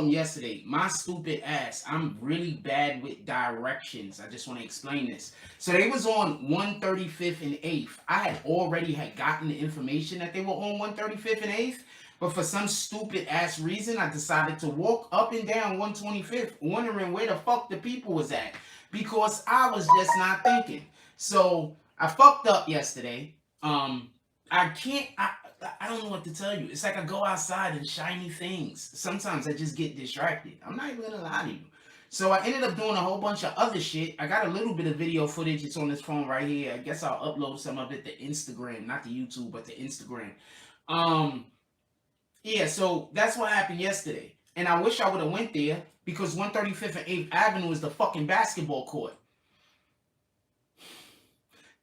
problem yesterday. My stupid ass. I'm really bad with directions. I just want to explain this. So they was on 135th and 8th. I had gotten the information that they were on 135th and 8th. But for some stupid ass reason, I decided to walk up and down 125th, wondering where the fuck the people was at. Because I was just not thinking. So I fucked up yesterday. I can't. I don't know what to tell you. It's like I go outside and shiny things. Sometimes I just get distracted. I'm not even gonna lie to you. So I ended up doing a whole bunch of other shit. I got a little bit of video footage. It's on this phone right here. I guess I'll upload some of it to Instagram, not to YouTube, but to Instagram. Um, yeah. So that's what happened yesterday. And I wish I would have went there because 135th and 8th Avenue is the fucking basketball court.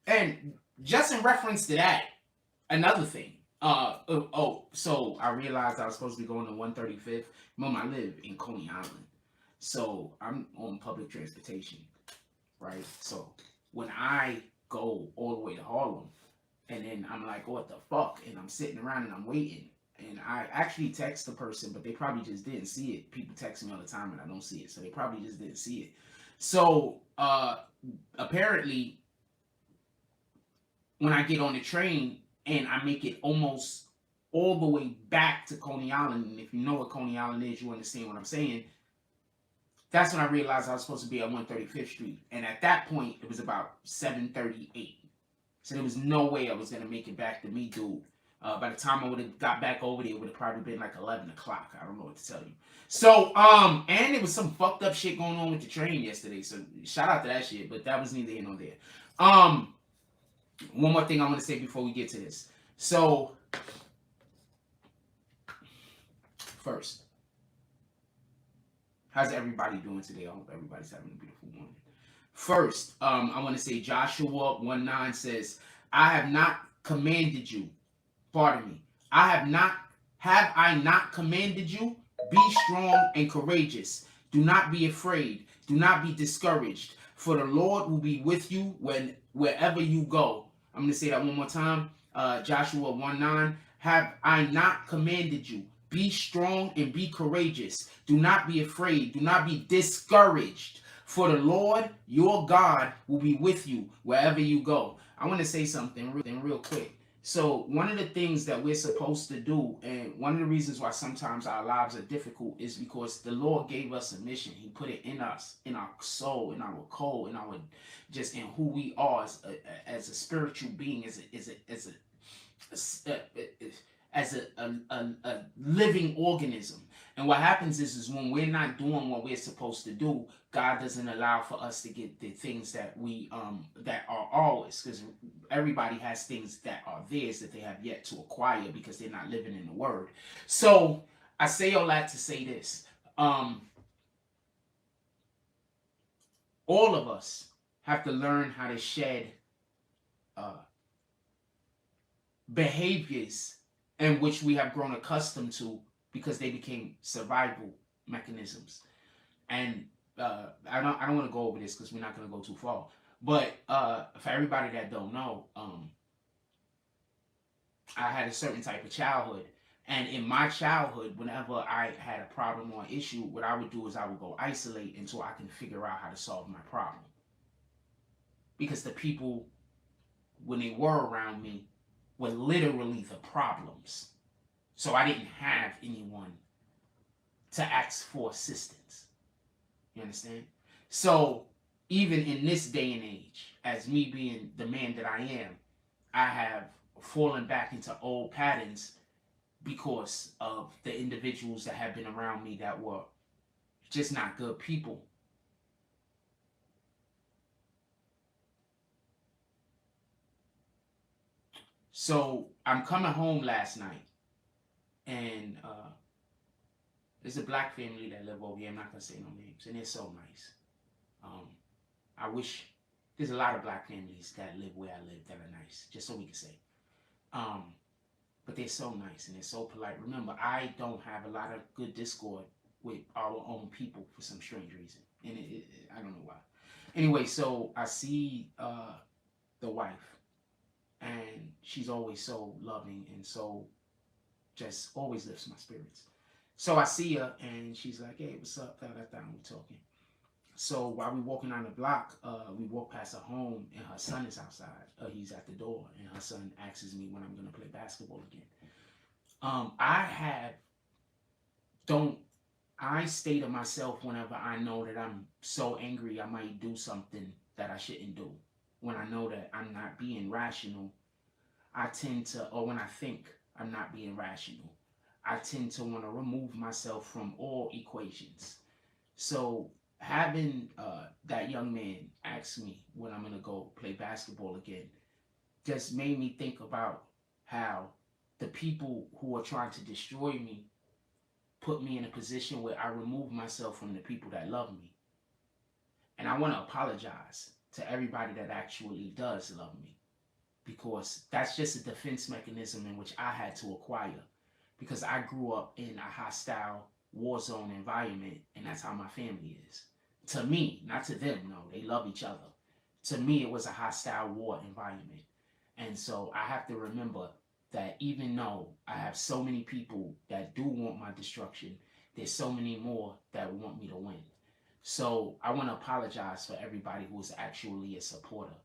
And just in reference to that, another thing. So I realized I was supposed to be going to 135th. Mom, I live in Coney Island. So I'm on public transportation, right? So when I go all the way to Harlem, and then I'm like, what the fuck? And I'm sitting around and I'm waiting. And I actually text the person, but they probably just didn't see it. People text me all the time and I don't see it. So they probably just didn't see it. So apparently when I get on the train and I make it almost all the way back to Coney Island, and if you know what Coney Island is, you understand what I'm saying. That's when I realized I was supposed to be at 135th Street. And at that point, it was about 7:38. So there was no way I was going to make it back to me, dude. By the time I would have got back over there, it would have probably been like 11 o'clock. I don't know what to tell you. So, and there was some fucked up shit going on with the train yesterday. So shout out to that shit, but that was neither here nor there. One more thing I want to say before we get to this. So, first, how's everybody doing today? I hope everybody's having a beautiful morning. First, I want to say Joshua 1:9 says, I have not commanded you. Pardon me. Have I not commanded you? Be strong and courageous. Do not be afraid. Do not be discouraged. For the Lord will be with you wherever you go. I'm going to say that one more time. Joshua 1:9. Have I not commanded you? Be strong and be courageous. Do not be afraid. Do not be discouraged. For the Lord, your God, will be with you wherever you go. I want to say something real quick. So one of the things that we're supposed to do, and one of the reasons why sometimes our lives are difficult, is because the Lord gave us a mission. He put it in us, in our soul, in our code, in our just in who we are as a spiritual being, as a living organism. And what happens is when we're not doing what we're supposed to do, God doesn't allow for us to get the things that we that are ours, because everybody has things that are theirs that they have yet to acquire because they're not living in the Word. So I say all that to say this: all of us have to learn how to shed behaviors in which we have grown accustomed to because they became survival mechanisms. And I don't want to go over this because we're not going to go too far. But for everybody that don't know, I had a certain type of childhood. And in my childhood, whenever I had a problem or issue, what I would do is I would go isolate until I can figure out how to solve my problem. Because the people, when they were around me, were literally the problems. So I didn't have anyone to ask for assistance. You understand? So even in this day and age, as me being the man that I am, I have fallen back into old patterns because of the individuals that have been around me that were just not good people. So I'm coming home last night, and there's a black family that live over here. I'm not gonna say no names, and they're so nice. I wish there's a lot of black families that live where I live that are nice, just so we can say. But they're so nice and they're so polite. Remember, I don't have a lot of good discord with our own people for some strange reason, and I don't know why. Anyway, so I see the wife, and she's always so loving and so just always lifts my spirits. So I see her and she's like, hey, what's up? We talking. So while we walking on the block, we walk past her home and her son is outside. He's at the door and her son asks me when I'm gonna play basketball again. I have don't I stay to myself whenever I know that I'm so angry I might do something that I shouldn't do. When I know that I'm not being rational, I tend to, or when I think I'm not being rational, I tend to want to remove myself from all equations. So having that young man ask me when I'm gonna go play basketball again just made me think about how the people who are trying to destroy me put me in a position where I remove myself from the people that love me. And I want to apologize to everybody that actually does love me because that's just a defense mechanism in which I had to acquire because I grew up in a hostile war zone environment and that's how my family is. To me, not to them, no, they love each other. To me, it was a hostile war environment. And so I have to remember that even though I have so many people that do want my destruction, there's so many more that want me to win. So I want to apologize for everybody who is actually a supporter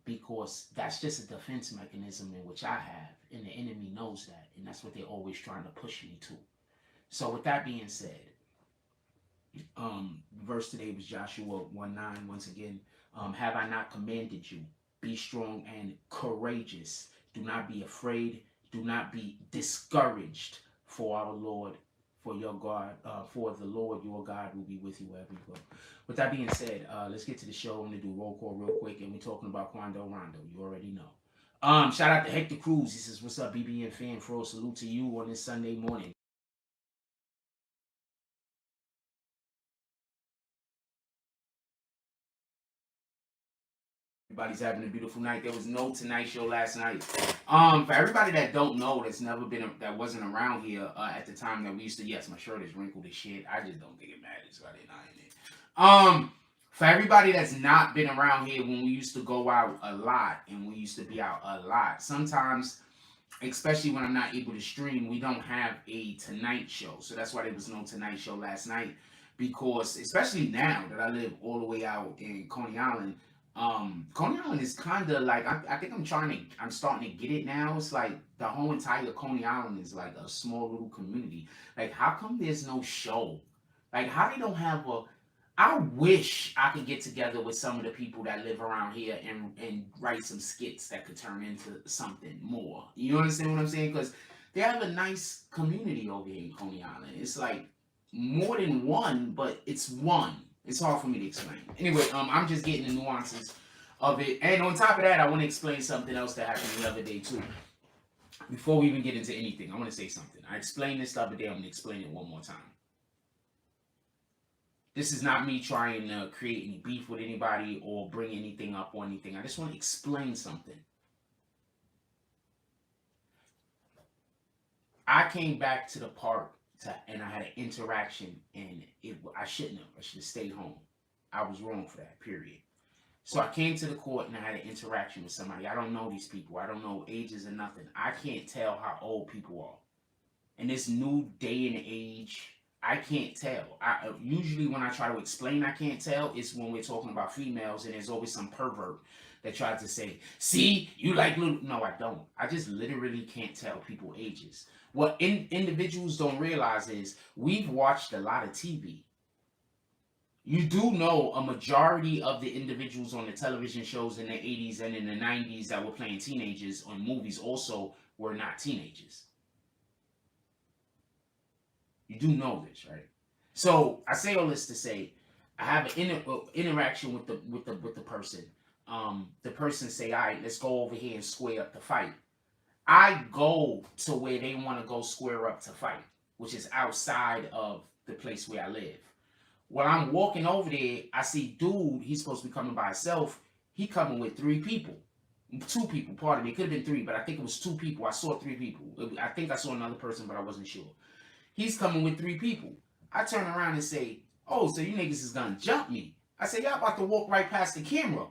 because that's just a defense mechanism in which I have, and the enemy knows that, and that's what they're always trying to push me to. So with that being said, verse today was Joshua 1:9 once again. Have I not commanded you? Be strong and courageous. Do not be afraid. Do not be discouraged for our Lord, for your God, for the Lord your God will be with you wherever you go. With that being said, let's get to the show. I'm going to do roll call real quick, and we're talking about Quando Rondo. You already know. Shout out to Hector Cruz. He says, what's up, BBN fan? For salute to you on this Sunday morning. Everybody's having a beautiful night. There was no Tonight Show last night. For everybody that don't know, that's never been, that wasn't around here at the time that we used to. Yes, my shirt is wrinkled as shit. I just don't think it matters, so I didn't iron it. For everybody that's not been around here, when we used to go out a lot and we used to be out a lot, sometimes, especially when I'm not able to stream, we don't have a Tonight Show. So that's why there was no Tonight Show last night. Because especially now that I live all the way out in Coney Island, Coney Island is kind of like I think I'm starting to get it now. It's like the whole entire Coney Island is like a small little community. Like how come there's no show? Like how they don't have a I wish I could get together with some of the people that live around here and write some skits that could turn into something more. You understand what I'm saying? Because they have a nice community over here in Coney Island. It's like more than one, but it's one. It's hard for me to explain. Anyway, I'm just getting the nuances of it. And on top of that, I want to explain something else that happened the other day too. Before we even get into anything, I want to say something. I explained this the other day. I'm going to explain it one more time. This is not me trying to create any beef with anybody or bring anything up or anything. I just want to explain something. I came back to the park and I had an interaction, and I shouldn't have. I should have stayed home. I was wrong for that, period. So I came to the court and I had an interaction with somebody. I don't know these people. I don't know ages or nothing. I can't tell how old people are. In this new day and age, I can't tell. Usually when I try to explain I can't tell, it's when we're talking about females and there's always some pervert that tries to say, see, you like little. No, I don't. I just literally can't tell people ages. What individuals don't realize is we've watched a lot of TV. You do know a majority of the individuals on the television shows in the 80s and in the 90s that were playing teenagers on movies also were not teenagers. You do know this, right? So I say all this to say, I have an interaction with the person. The person say, all right, let's go over here and square up the fight. I go to where they want to go square up to fight, which is outside of the place where I live. When I'm walking over there, I see dude, he's supposed to be coming by himself. He coming with 3 people. 2 people, pardon me. It could have been 3, but I think it was 2 people. I saw 3 people. I think I saw another person, but I wasn't sure. He's coming with 3 people. I turn around and say, oh, so you niggas is gonna jump me. I say, y'all about to walk right past the camera.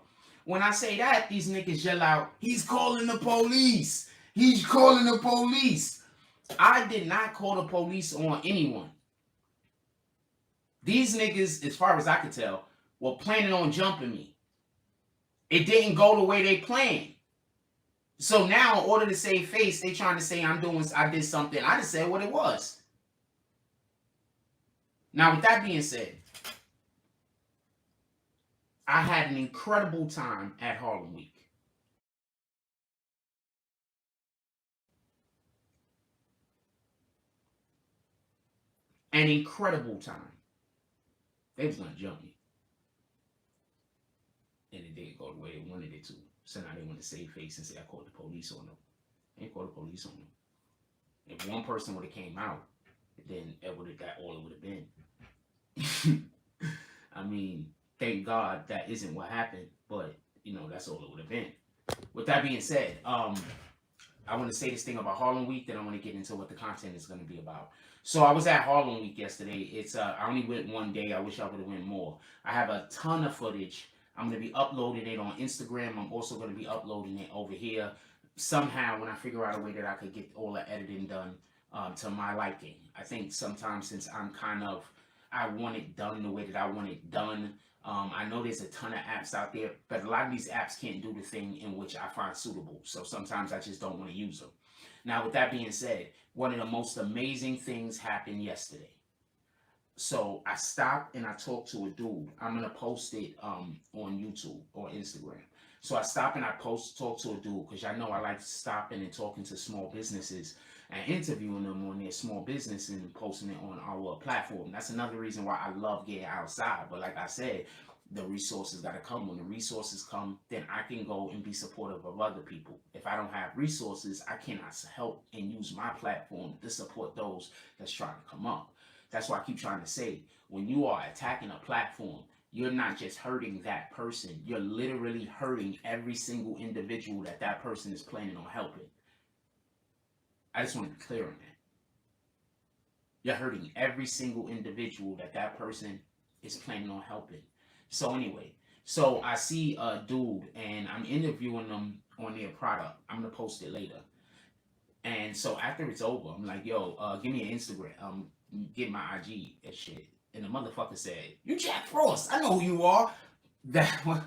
When I say that, these niggas yell out, he's calling the police. He's calling the police. I did not call the police on anyone. These niggas, as far as I could tell, were planning on jumping me. It didn't go the way they planned. So now, in order to save face, they trying to say I did something. I just said what it was. Now, with that being said, I had an incredible time at Harlem Week. An incredible time. They was gonna jump me. And it didn't go the way they wanted it to. So now they want to save face and say I called the police on them. They called the police on them. If one person would have came out, then that all it would have been. I mean, thank God that isn't what happened, but that's all it would have been. With that being said, I want to say this thing about Harlem Week, then I want to get into what the content is going to be about. So I was at Harlem Week yesterday. It's I only went one day. I wish I would have went more. I have a ton of footage. I'm going to be uploading it on Instagram. I'm also going to be uploading it over here. Somehow, when I figure out a way that I could get all the editing done to my liking. I think sometimes since I want it done the way that I want it done. I know there's a ton of apps out there, but a lot of these apps can't do the thing in which I find suitable. So sometimes I just don't want to use them. Now, with that being said, one of the most amazing things happened yesterday. So I stopped and I talked to a dude. I'm going to post it on YouTube or Instagram. So I stopped and I talked to a dude because I know I like stopping and talking to small businesses and interviewing them on their small business and posting it on our platform. That's another reason why I love getting outside. But like I said, the resources got to come. When the resources come, then I can go and be supportive of other people. If I don't have resources, I cannot help and use my platform to support those that's trying to come up. That's why I keep trying to say, when you are attacking a platform, you're not just hurting that person. You're literally hurting every single individual that person is planning on helping. I just want to be clear on that. You're hurting every single individual that person is planning on helping. So anyway, so I see a dude and I'm interviewing them on their product. I'm going to post it later. And so after it's over, I'm like, yo, give me an Instagram. Get my IG and shit. And the motherfucker said, you Jack Frost. I know who you are. That one.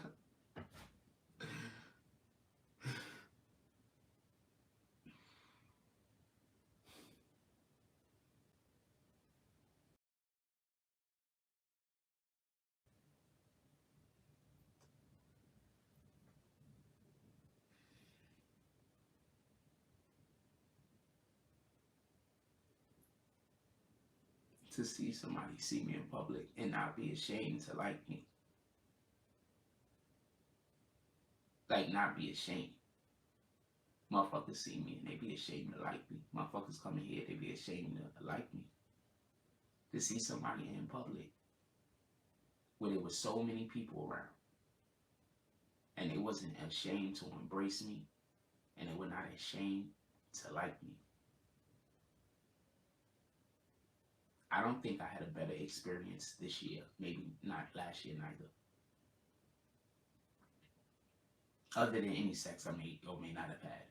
To see somebody see me in public and not be ashamed to like me. Like, not be ashamed. Motherfuckers see me and they be ashamed to like me. Motherfuckers come in here, they be ashamed to like me. To see somebody in public where there were so many people around and they wasn't ashamed to embrace me and they were not ashamed to like me. I don't think I had a better experience this year. Maybe not last year neither. Other than any sex I may or may not have had.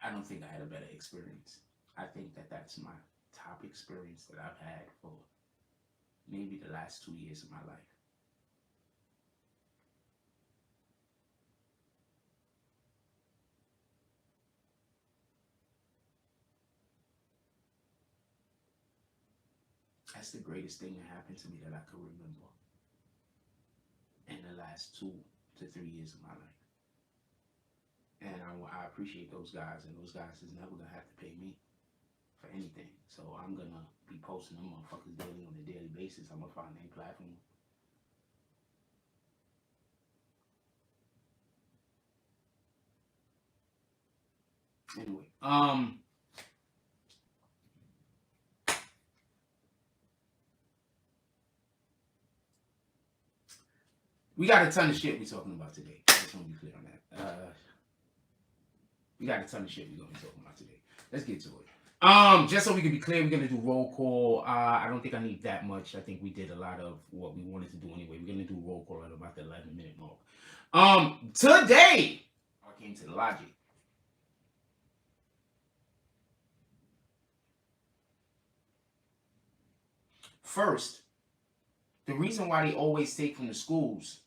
I don't think I had a better experience. I think that's my top experience that I've had for maybe the last 2 years of my life. That's the greatest thing that happened to me that I could remember in the last 2 to 3 years of my life. And I appreciate those guys, and those guys is never going to have to pay me for anything. So I'm going to be posting them motherfuckers daily on a daily basis. I'm going to find their platform. Anyway, we got a ton of shit we talking about today. I just want to be clear on that. We got a ton of shit we're going to be talking about today. Let's get to it. Just so we can be clear, we're going to do roll call. I don't think I need that much. I think we did a lot of what we wanted to do anyway. We're going to do roll call at about the 11-minute mark. Today, I came to the logic. First, The reason why they always take from the schools.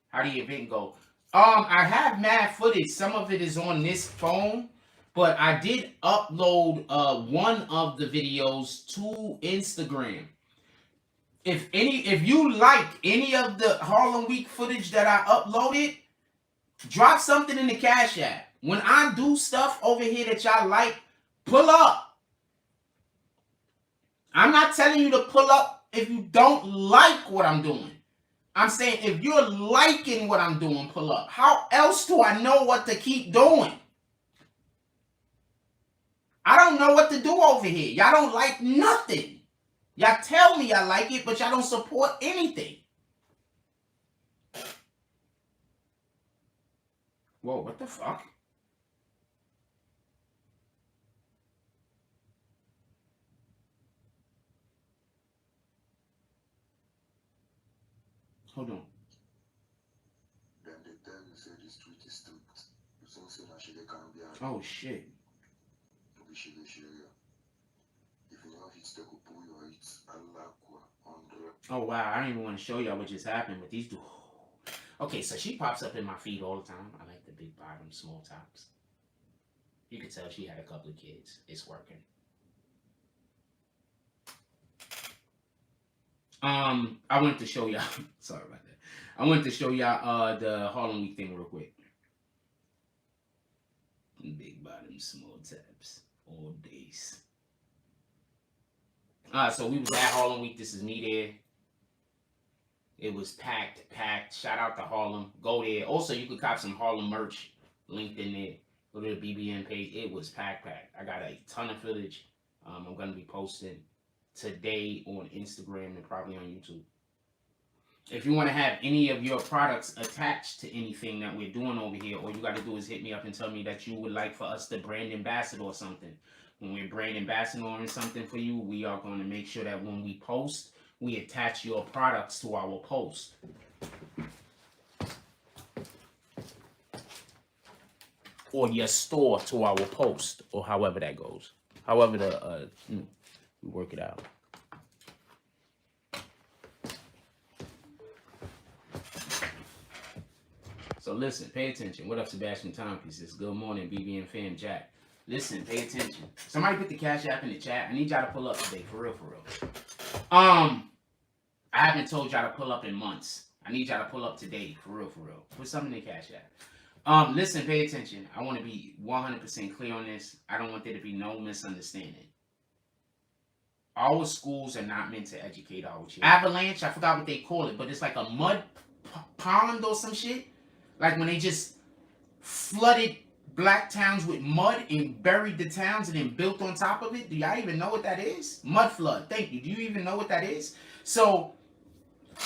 How the event go? I have mad footage. Some of it is on this phone, but I did upload one of the videos to Instagram. If you like any of the Harlem Week footage that I uploaded, drop something in the Cash App. When I do stuff over here that y'all like, pull up. I'm not telling you to pull up if you don't like what I'm doing. I'm saying if you're liking what I'm doing, pull up. How else do I know what to keep doing? I don't know what to do over here. Y'all don't like nothing. Y'all tell me y'all like it, but y'all don't support anything. Whoa, what the fuck? Hold on. Then they tell you say the street is strict. You think say that she can't be Oh shit. if you know hits the pull your hits Allah on the Oh wow, I don't even want to show y'all what just happened, but these two. Okay, so she pops up in my feed all the time. I like the big bottom, small tops. You can tell she had a couple of kids. It's working. I wanted to show y'all. Sorry about that. I wanted to show y'all the Harlem Week thing real quick. Big bottom, small tabs, all days. So we was at Harlem Week. This is me there. It was packed. Shout out to Harlem. Go there. Also, you could cop some Harlem merch linked in there. Go to the BBN page. It was packed. I got a ton of footage. I'm gonna be posting today on Instagram and probably on YouTube. If you want to have any of your products attached to anything that we're doing over here, all you got to do is hit me up and tell me that you would like for us to brand ambassador or something. When we're brand ambassadoring something for you, we are going to make sure that when we post, we attach your products to our post. Or your store to our post, or however that goes. However we work it out. So listen, pay attention. What up, Sebastian Timepieces? Good morning, BBN fam, Jack. Listen, pay attention. Somebody put the Cash App in the chat. I need y'all to pull up today, for real. I haven't told y'all to pull up in months. I need y'all to pull up today, for real. Put something in the Cash App. Listen, pay attention. I want to be 100% clear on this. I don't want there to be no misunderstanding. Our schools are not meant to educate our children. Avalanche, I forgot what they call it, but it's like a mud pond or some shit. Like when they just flooded black towns with mud and buried the towns and then built on top of it. Do y'all even know what that is? Mud flood. Thank you. Do you even know what that is? So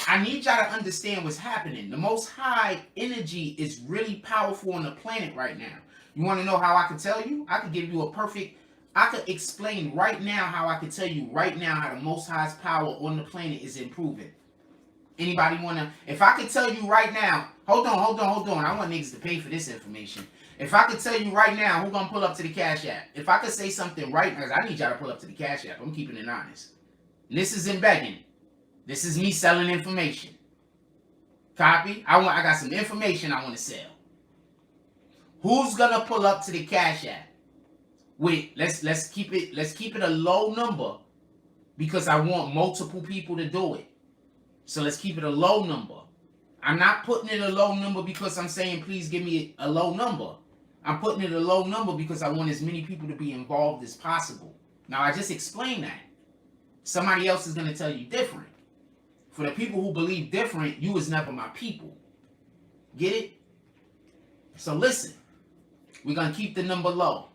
I need y'all to understand what's happening. The Most High energy is really powerful on the planet right now. You want to know how I can tell you? I could give you a perfect... I could explain right now how I could tell you right now how the Most High's power on the planet is improving. Anybody want to... If I could tell you right now... Hold on. I want niggas to pay for this information. If I could tell you right now, who's going to pull up to the Cash App? If I could say something right now, I need y'all to pull up to the Cash App. I'm keeping it honest. And this isn't begging. This is me selling information. Copy? I got some information I want to sell. Who's going to pull up to the Cash App? Wait, let's keep it a low number because I want multiple people to do it. So let's keep it a low number. I'm not putting it a low number because I'm saying please give me a low number. I'm putting it a low number because I want as many people to be involved as possible. Now I just explained that. Somebody else is going to tell you different. For the people who believe different, you was never my people. Get it? So listen, we're going to keep the number low.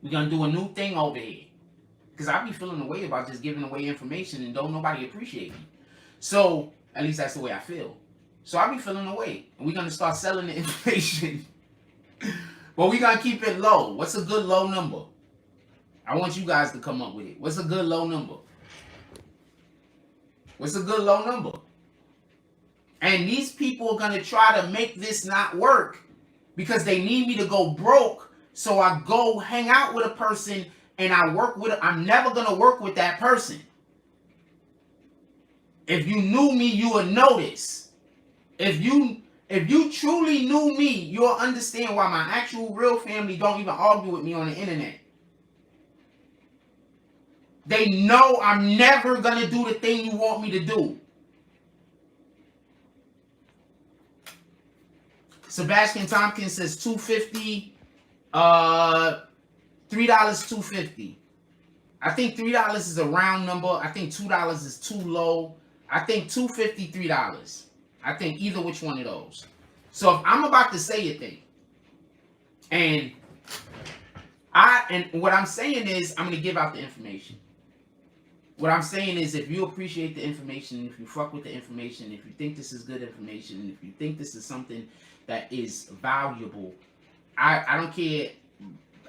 We're going to do a new thing over here. Because I be feeling a way about just giving away information and don't nobody appreciate me. So, at least that's the way I feel. So I be feeling a way. And we're going to start selling the information. But we're going to keep it low. What's a good low number? I want you guys to come up with it. What's a good low number? What's a good low number? And these people are going to try to make this not work because they need me to go broke. So I go hang out with a person and I work with I'm never going to work with that person. If you knew me, you would know this. If you truly knew me, you'll understand why my actual real family don't even argue with me on the internet. They know I'm never gonna do the thing you want me to do. Sebastian Tompkins says $2.50. $3 $2.50. I think $3 is a round number. I think $2 is too low. I think $2.50, $3. I think either which one of those. So if I'm about to say a thing, and what I'm saying is I'm gonna give out the information. What I'm saying is, if you appreciate the information, if you fuck with the information, if you think this is good information, if you think this is something that is valuable, I don't care.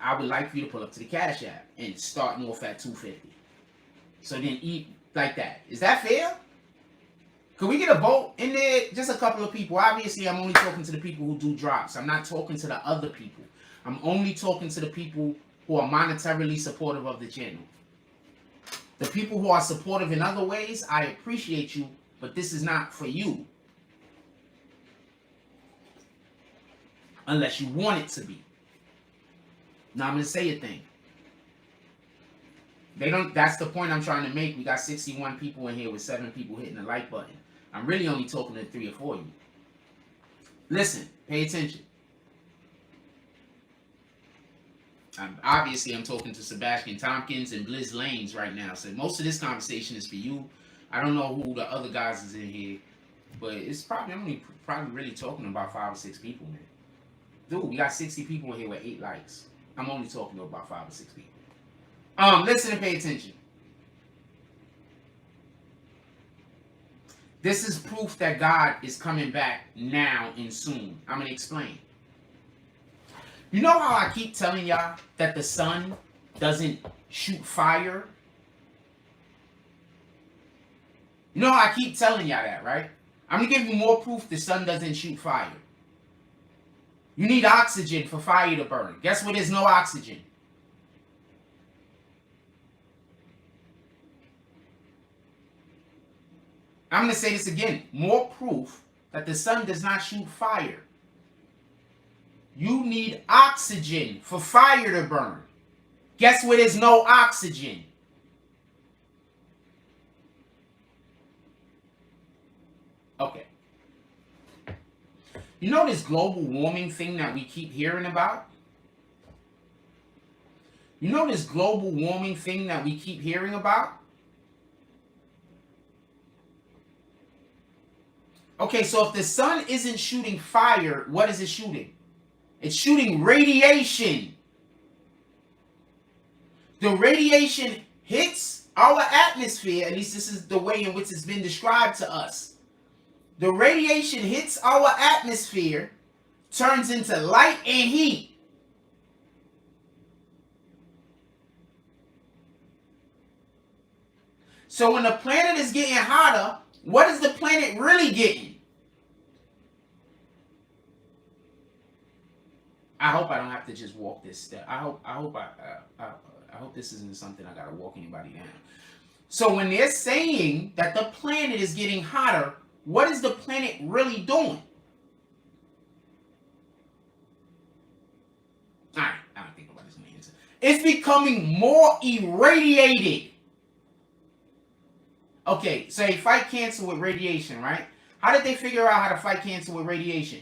I would like for you to pull up to the Cash App and start off at $2.50. So then eat like that. Is that fair? Could we get a vote in there? Just a couple of people. Obviously, I'm only talking to the people who do drops. I'm not talking to the other people. I'm only talking to the people who are monetarily supportive of the channel. The people who are supportive in other ways, I appreciate you, but this is not for you. Unless you want it to be. Now I'm going to say a thing. That's the point I'm trying to make. We got 61 people in here with 7 people hitting the like button. I'm really only talking to 3 or 4 of you. Listen, pay attention. Obviously, I'm talking to Sebastian Tompkins and Blizz Lanes right now. So most of this conversation is for you. I don't know who the other guys is in here, but it's I'm probably really talking about 5 or 6 people, man. Dude, we got 60 people in here with 8 likes. I'm only talking to about 5 or 6 people. Listen and pay attention. This is proof that God is coming back now and soon. I'm going to explain. You know how I keep telling y'all that the sun doesn't shoot fire? You know how I keep telling y'all that, right? I'm going to give you more proof the sun doesn't shoot fire. You need oxygen for fire to burn. Guess what? There's no oxygen. I'm going to say this again. More proof that the sun does not shoot fire. You need oxygen for fire to burn. Guess where there's no oxygen? Okay. You know this global warming thing that we keep hearing about? You know this global warming thing that we keep hearing about? Okay, so if the sun isn't shooting fire, what is it shooting? It's shooting radiation. The radiation hits our atmosphere, at least this is the way in which it's been described to us. The radiation hits our atmosphere, turns into light and heat. So when the planet is getting hotter, what is the planet really getting? I hope I don't have to just walk this step. I hope this isn't something I gotta walk anybody down. So when they're saying that the planet is getting hotter, what is the planet really doing? Alright, I don't think nobody's gonna answer. It's becoming more irradiated. Okay, so they fight cancer with radiation, right? How did they figure out how to fight cancer with radiation?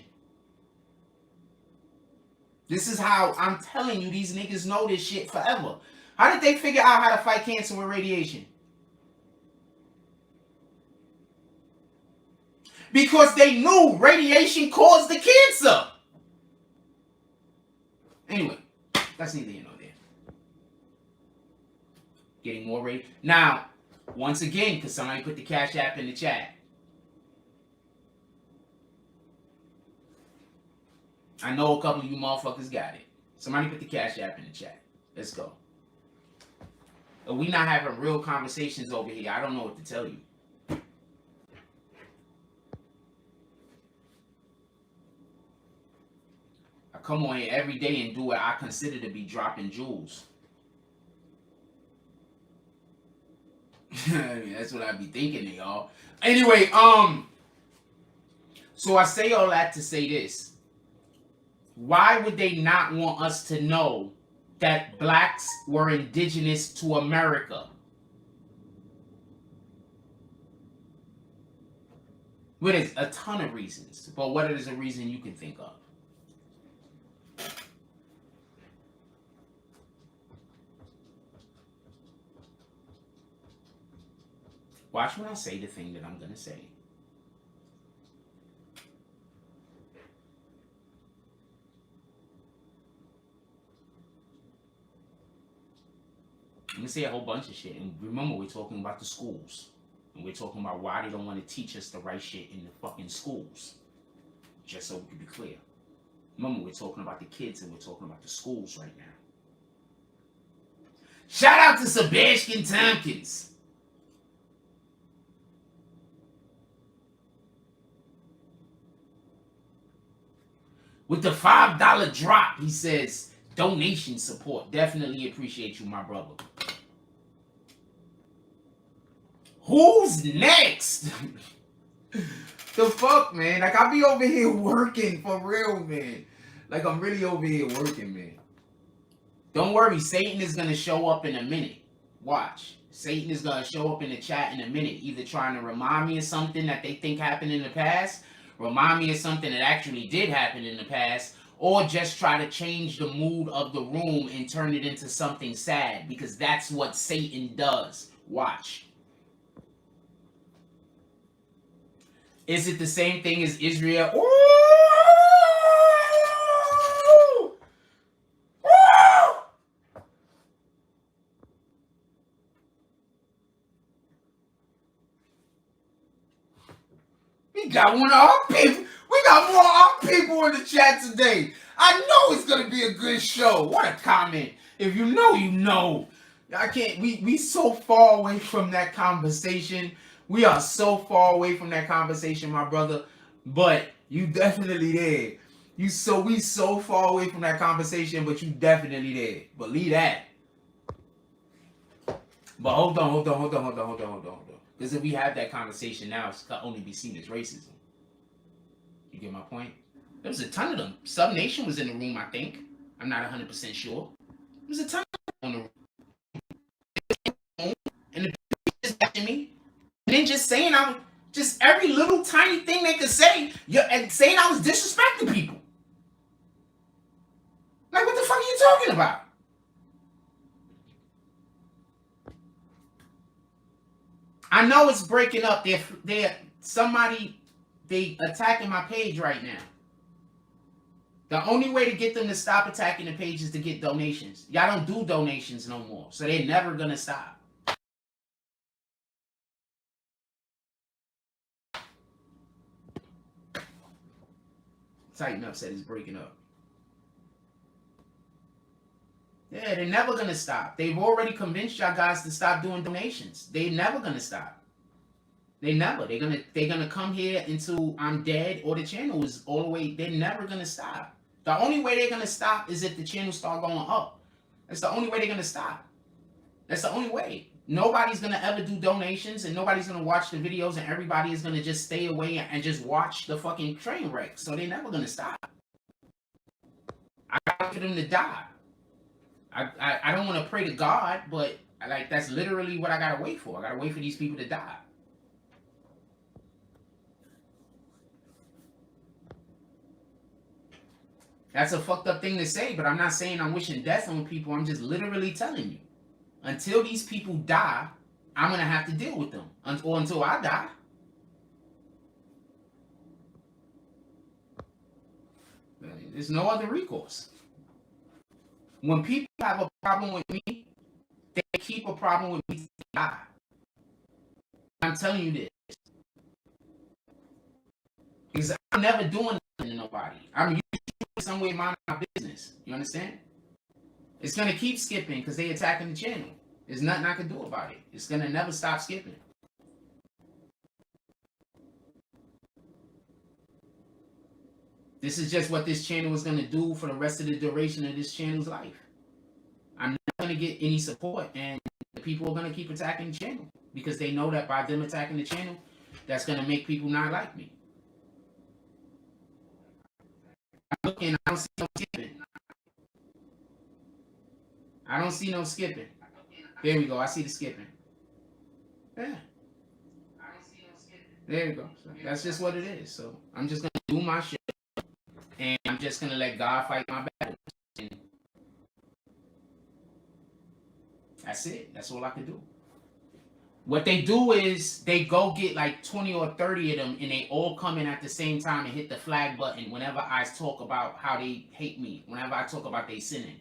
This is how I'm telling you, these niggas know this shit forever. How did they figure out how to fight cancer with radiation? Because they knew radiation caused the cancer. Anyway, that's neither here nor there. Getting more radiation. Now, once again, because somebody put the Cash App in the chat. I know a couple of you motherfuckers got it. Somebody put the Cash App in the chat. Let's go. We not having real conversations over here. I don't know what to tell you. I come on here every day and do what I consider to be dropping jewels. I mean, that's what I be thinking of y'all. Anyway, so I say all that to say this. Why would they not want us to know that blacks were indigenous to America? Well, there's a ton of reasons, but what is a reason you can think of? Watch when I say the thing that I'm going to say. I'm going to say a whole bunch of shit. And remember, we're talking about the schools. And we're talking about why they don't want to teach us the right shit in the fucking schools. Just so we can be clear. Remember, we're talking about the kids and we're talking about the schools right now. Shout out to Sebastian Tompkins. With the $5 drop, he says, donation support. Definitely appreciate you, my brother. Who's next? The fuck, man? Like, I be over here working for real, man. Like, I'm really over here working, man. Don't worry, Satan is going to show up in a minute. Watch. Satan is going to show up in the chat in a minute, either trying to remind me of something that they think happened in the past, remind me of something that actually did happen in the past, or just try to change the mood of the room and turn it into something sad, because that's what Satan does. Watch. Is it the same thing as Israel? Ooh! Ooh! We got one of our people. We got more of our people in the chat today. I know it's gonna be a good show. What a comment. If you know, you know. I can't. We so far away from that conversation. We are so far away from that conversation, my brother. But you definitely there. We so far away from that conversation, but you definitely there. Believe that. But hold on. Because if we have that conversation now, it's can only be seen as racism. You get my point? There was a ton of them. Sub Nation was in the room, I think. I'm not 100% sure. There was a ton of them in the room. And the people just watching me. And then just saying just every little tiny thing they could say, and saying I was disrespecting people. Like, what the fuck are you talking about? I know it's breaking up. They attacking my page right now. The only way to get them to stop attacking the page is to get donations. Y'all don't do donations no more, so they're never gonna stop. Tighten Up said it's breaking up. Yeah, they're never gonna stop. They've already convinced y'all guys to stop doing donations. They're never gonna stop. They never. They're gonna come here until I'm dead or the channel is all the way. They're never gonna stop. The only way they're gonna stop is if the channel start going up. That's the only way they're gonna stop. That's the only way. Nobody's gonna ever do donations, and nobody's gonna watch the videos, and everybody is gonna just stay away and just watch the fucking train wreck. So they're never gonna stop. I gotta for them to die. I don't want to pray to God, but like that's literally what I gotta wait for. I gotta wait for these people to die. That's a fucked up thing to say, but I'm not saying I'm wishing death on people. I'm just literally telling you. Until these people die, I'm going to have to deal with them. Or until I die. There's no other recourse. When people have a problem with me, they keep a problem with me till they die. I'm telling you this. Because I'm never doing nothing to nobody. I'm usually some way minding my business. You understand? It's gonna keep skipping because they attacking the channel. There's nothing I can do about it. It's gonna never stop skipping. This is just what this channel is gonna do for the rest of the duration of this channel's life. I'm not gonna get any support, and the people are gonna keep attacking the channel. because they know that by them attacking the channel, that's gonna make people not like me. I'm looking, I don't see no skipping. I don't see no skipping. There we go. I see the skipping. Yeah. There you go. So that's just what it is. So I'm just gonna do my shit, and I'm just gonna let God fight my battles. And that's it. That's all I can do. What they do is they go get like 20 or 30 of them, and they all come in at the same time and hit the flag button whenever I talk about how they hate me, whenever I talk about they sinning.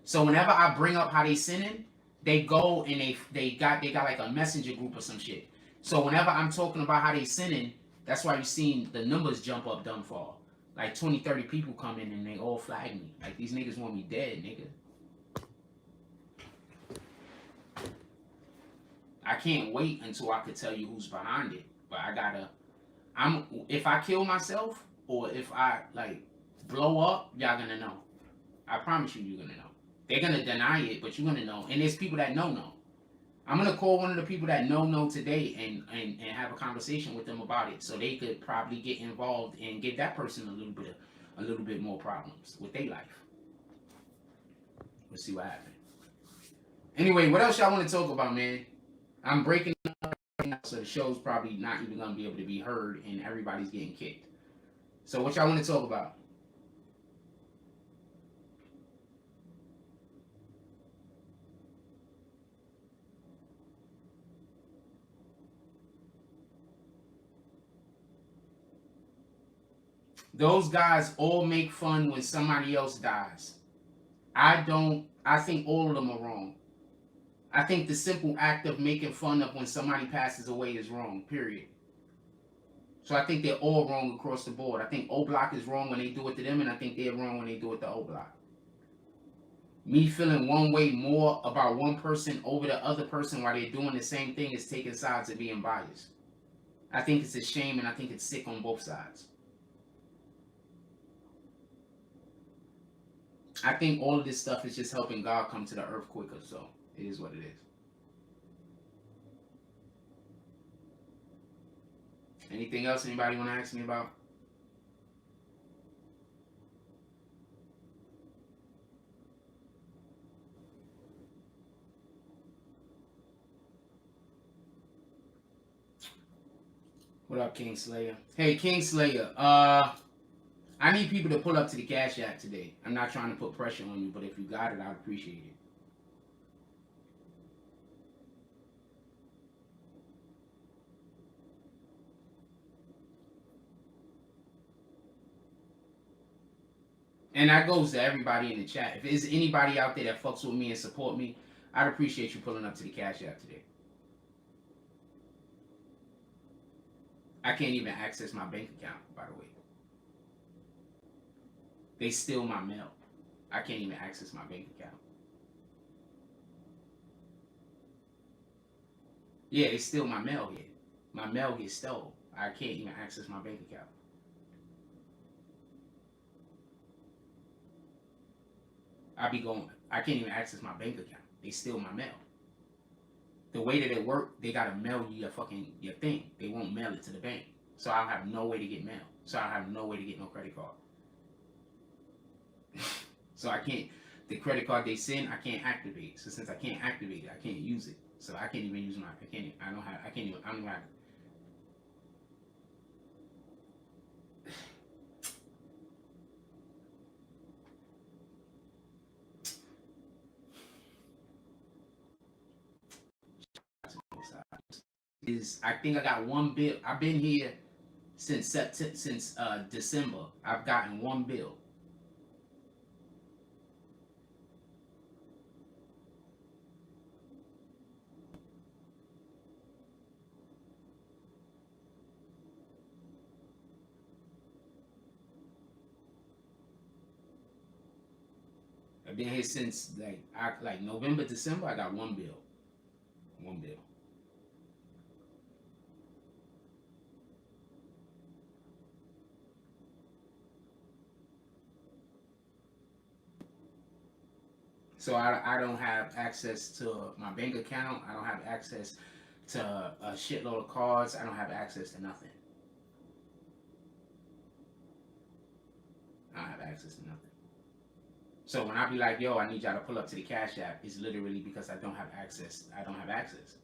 So whenever I bring up how they sinning, they go and they got like a messenger group or some shit. So whenever I'm talking about how they sinning, that's why you're seeing the numbers jump up dumb fall. Like 20, 30 people come in and they all flag me. Like, these niggas want me dead, nigga. I can't wait until I could tell you who's behind it. But if I kill myself or if I like blow up, y'all gonna know. I promise you're gonna know. They're gonna deny it, but you're gonna know. And there's people that know. I'm gonna call one of the people that know today and have a conversation with them about it, so they could probably get involved and give that person a little bit more problems with their life. Let's see what happens. Anyway, what else y'all want to talk about, man? I'm breaking up right now, so the show's probably not even gonna be able to be heard, and everybody's getting kicked. So what y'all want to talk about? Those guys all make fun when somebody else dies. I think all of them are wrong. I think the simple act of making fun of when somebody passes away is wrong, period. So I think they're all wrong across the board. I think O Block is wrong when they do it to them, and I think they're wrong when they do it to O Block. Me feeling one way more about one person over the other person while they're doing the same thing is taking sides and being biased. I think it's a shame, and I think it's sick on both sides. I think all of this stuff is just helping God come to the earth quicker, so it is what it is. Anything else anybody want to ask me about? What up, King Slayer? Hey, King Slayer. I need people to pull up to the Cash App today. I'm not trying to put pressure on you, but if you got it, I'd appreciate it. And that goes to everybody in the chat. If there's anybody out there that fucks with me and support me, I'd appreciate you pulling up to the Cash App today. I can't even access my bank account, by the way. They steal my mail. I can't even access my bank account. Yeah, they steal my mail here. My mail gets stolen. I can't even access my bank account. I can't even access my bank account. They steal my mail. The way that it work, they gotta mail you your thing. They won't mail it to the bank. So I'll have no way to get mail. So I'll have no way to get no credit card. So I can't, the credit card they send, I can't activate. So since I can't activate it, I can't use it. So I can't even use I don't even have. I think I got one bill. I've been here since December. I've gotten one bill. I've been here since like November, December. I got one bill. One bill. So I don't have access to my bank account. I don't have access to a shitload of cards. I don't have access to nothing. I don't have access to nothing. So when I be like, yo, I need y'all to pull up to the Cash App, it's literally because I don't have access. I don't have access.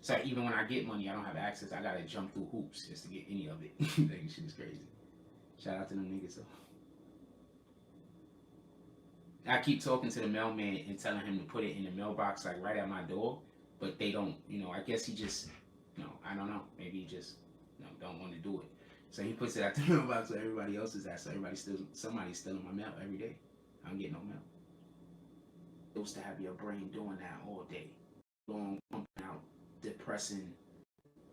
So even when I get money, I don't have access. I gotta jump through hoops just to get any of it. That shit is crazy. Shout out to them niggas though. I keep talking to the mailman and telling him to put it in the mailbox, like right at my door, but they don't. I guess he just, I don't know. Maybe he just, don't want to do it. So he puts it at the mailbox where everybody else is at. So somebody's stealing my mail every day. I don't get no mail. It was to have your brain doing that all day, long, pumping out, depressing,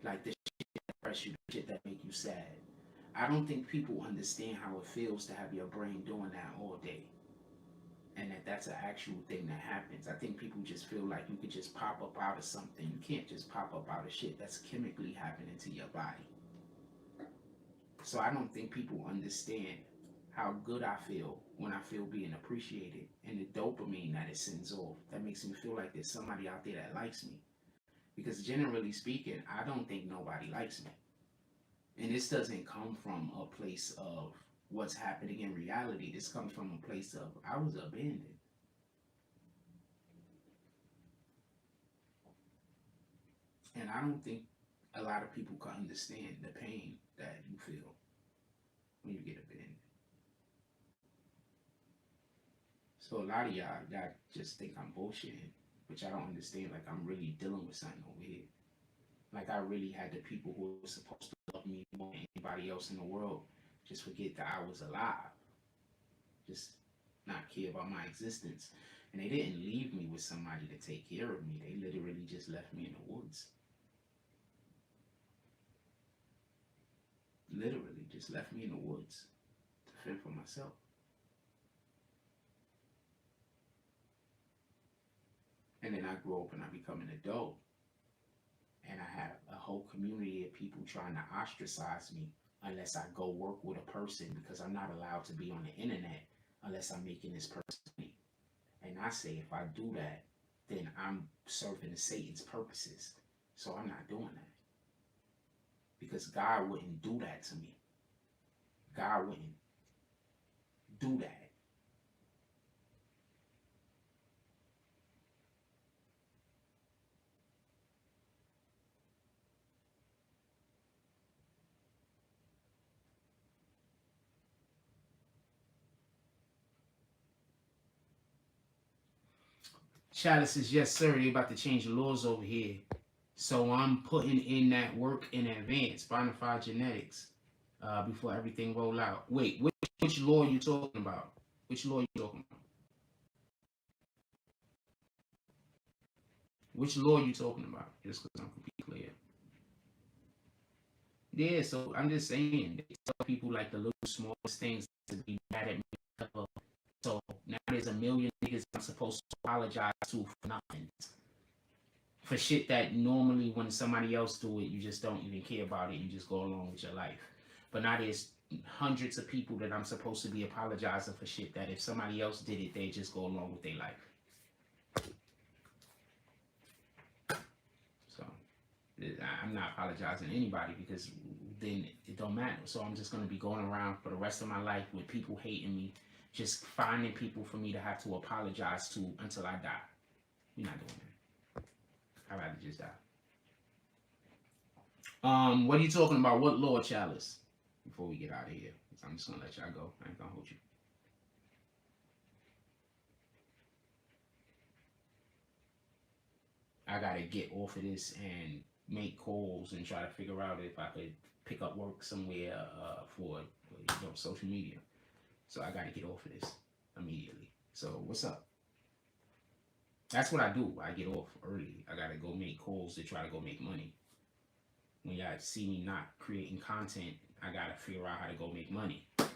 like the shit that depress you, the shit that make you sad. I don't think people understand how it feels to have your brain doing that all day. And that's an actual thing that happens. I think people just feel like you could just pop up out of something. You can't just pop up out of shit that's chemically happening to your body. So I don't think people understand how good I feel when I feel being appreciated, and the dopamine that it sends off that makes me feel like there's somebody out there that likes me. Because generally speaking, I don't think nobody likes me. And this doesn't come from a place of what's happening in reality. This comes from a place of I was abandoned. And I don't think a lot of people can understand the pain that you feel when you get abandoned. So a lot of y'all just think I'm bullshitting, which I don't understand. Like I'm really dealing with something over here. Like I really had the people who were supposed to love me more than anybody else in the world just forget that I was alive. Just not care about my existence. And they didn't leave me with somebody to take care of me. They literally just left me in the woods. Literally just left me in the woods to fend for myself. And then I grow up and I become an adult. And I have a whole community of people trying to ostracize me unless I go work with a person, because I'm not allowed to be on the internet unless I'm making this person money. And I say if I do that, then I'm serving Satan's purposes. So I'm not doing that. Because God wouldn't do that to me. God wouldn't do that. Chalice says, yes, sir, they about to change the laws over here. So I'm putting in that work in advance, Bonafide Genetics, before everything roll out. Wait, which law are you talking about? Which law are you talking about? Which law are you talking about? Just because I'm completely clear. Yeah, so I'm just saying, they tell people like the little smallest things to be mad at me. So now there's a million niggas I'm supposed to apologize to for nothing. For shit that normally when somebody else do it, you just don't even care about it. You just go along with your life. But now there's hundreds of people that I'm supposed to be apologizing for shit that if somebody else did it, they just go along with their life. So I'm not apologizing to anybody because then it don't matter. So I'm just going to be going around for the rest of my life with people hating me, just finding people for me to have to apologize to until I die. We're not doing that. I'd rather just die. What are you talking about? What law, Chalice? Before we get out of here, I'm just gonna let y'all go. I ain't gonna hold you. I gotta get off of this and make calls and try to figure out if I could pick up work somewhere for social media. So I gotta get off of this immediately. So what's up? That's what I do. I get off early. I gotta go make calls to try to go make money. When y'all see me not creating content, I gotta figure out how to go make money. I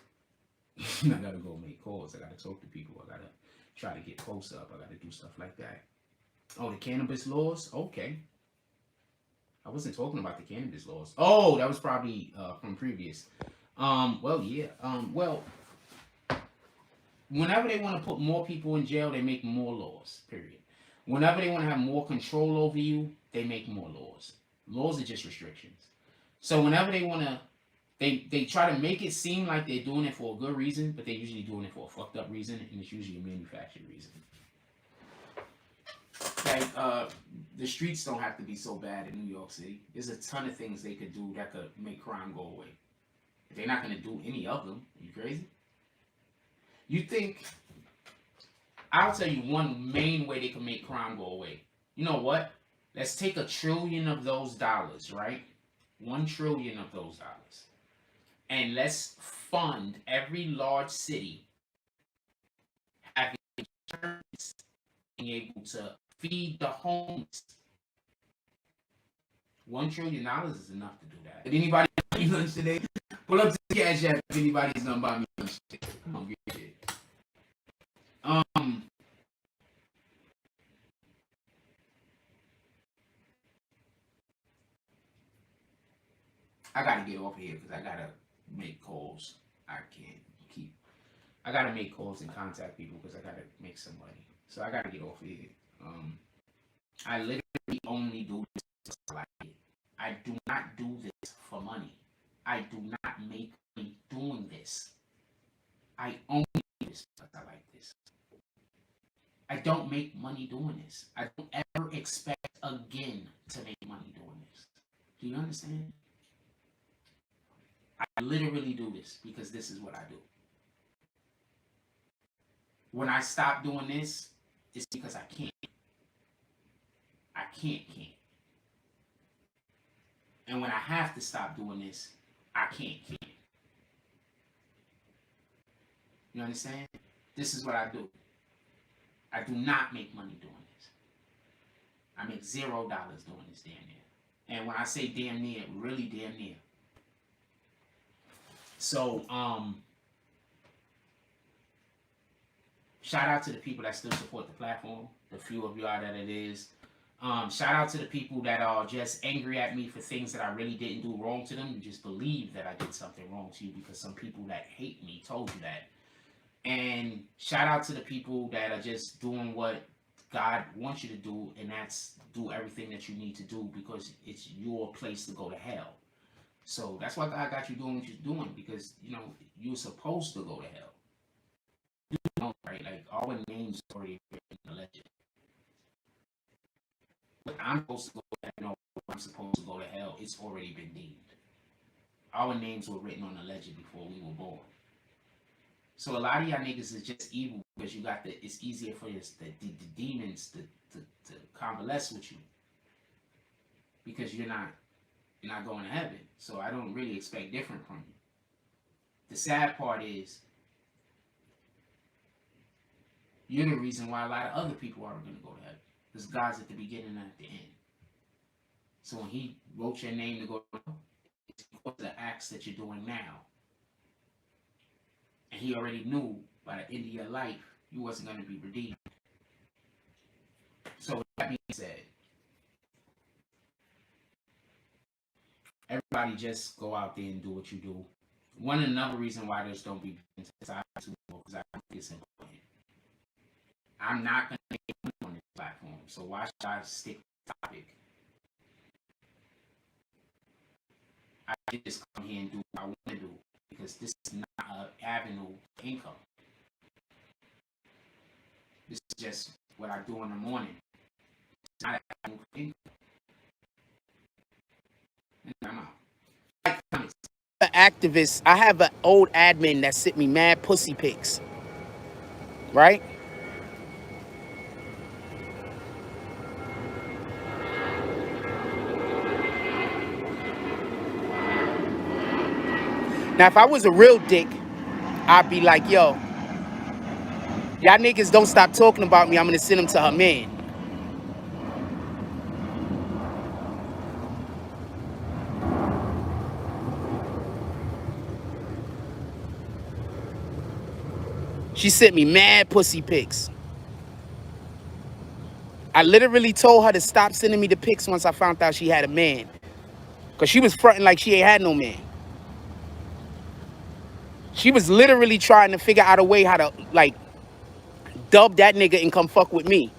gotta go make calls. I gotta talk to people. I gotta try to get posts up. I gotta do stuff like that. Oh, the cannabis laws? Okay. I wasn't talking about the cannabis laws. Oh, that was probably from previous. Well, yeah. Well, whenever they want to put more people in jail, they make more laws, period. Whenever they want to have more control over you, they make more laws. Laws are just restrictions. So whenever they want to, they try to make it seem like they're doing it for a good reason, but they're usually doing it for a fucked up reason, and it's usually a manufactured reason. Like, the streets don't have to be so bad in New York City. There's a ton of things they could do that could make crime go away. If they're not going to do any of them, are you crazy? You think, I'll tell you one main way they can make crime go away. You know what? Let's take $1 trillion of those dollars, right? $1 trillion of those dollars. And let's fund every large city having insurance, being able to feed the homeless. $1 trillion is enough to do that. Did anybody buy me lunch today? Pull up to the Cash App if anybody's gonna buy me lunch today. I'm gonna get it. I gotta get off here because I gotta make calls. I gotta make calls and contact people because I gotta make some money. So I gotta get off here. I literally only do this because I like it. I do not do this for money. I do not make money doing this. I only do this because I like this. I don't make money doing this. I don't ever expect again to make money doing this. Do you understand? I literally do this because this is what I do. When I stop doing this, it's because I can't. I can't. And when I have to stop doing this, I can't. You understand? This is what I do. I do not make money doing this. I make $0 doing this damn near. And when I say damn near, really damn near. So, shout out to the people that still support the platform, the few of y'all that it is. Shout out to the people that are just angry at me for things that I really didn't do wrong to them. You just believe that I did something wrong to you because some people that hate me told you that. And shout out to the people that are just doing what God wants you to do, and that's do everything that you need to do because it's your place to go to hell. So that's why God got you doing what you're doing, because, you know, you're supposed to go to hell. You know, right? Like, our names already written in the legend. But I'm supposed to go to hell. I'm supposed to go to hell. It's already been deemed. Our names were written on the legend before we were born. So a lot of y'all niggas is just evil because you got it's easier for the demons to convalesce with you. Because you're not going to heaven. So I don't really expect different from you. The sad part is, you're the reason why a lot of other people aren't going to go to heaven. Because God's at the beginning and at the end. So when he wrote your name to go to heaven, it's because of the acts that you're doing now. And he already knew by the end of your life, you wasn't going to be redeemed. So with that being said, everybody just go out there and do what you do. Another reason why there's don't be because I think it's important. I'm not going to make money on this platform, so why should I stick to the topic? I can just come here and do what I want to do because this is not an avenue of income. This is just what I do in the morning. It's not an avenue of income. I'm out. Activist, I have an old admin that sent me mad pussy pics, right? Now, if I was a real dick, I'd be like, yo, y'all niggas don't stop talking about me, I'm gonna send them to her man. She sent me mad pussy pics. I literally told her to stop sending me the pics once I found out she had a man. Because she was fronting like she ain't had no man. She was literally trying to figure out a way how to, like, dub that nigga and come fuck with me.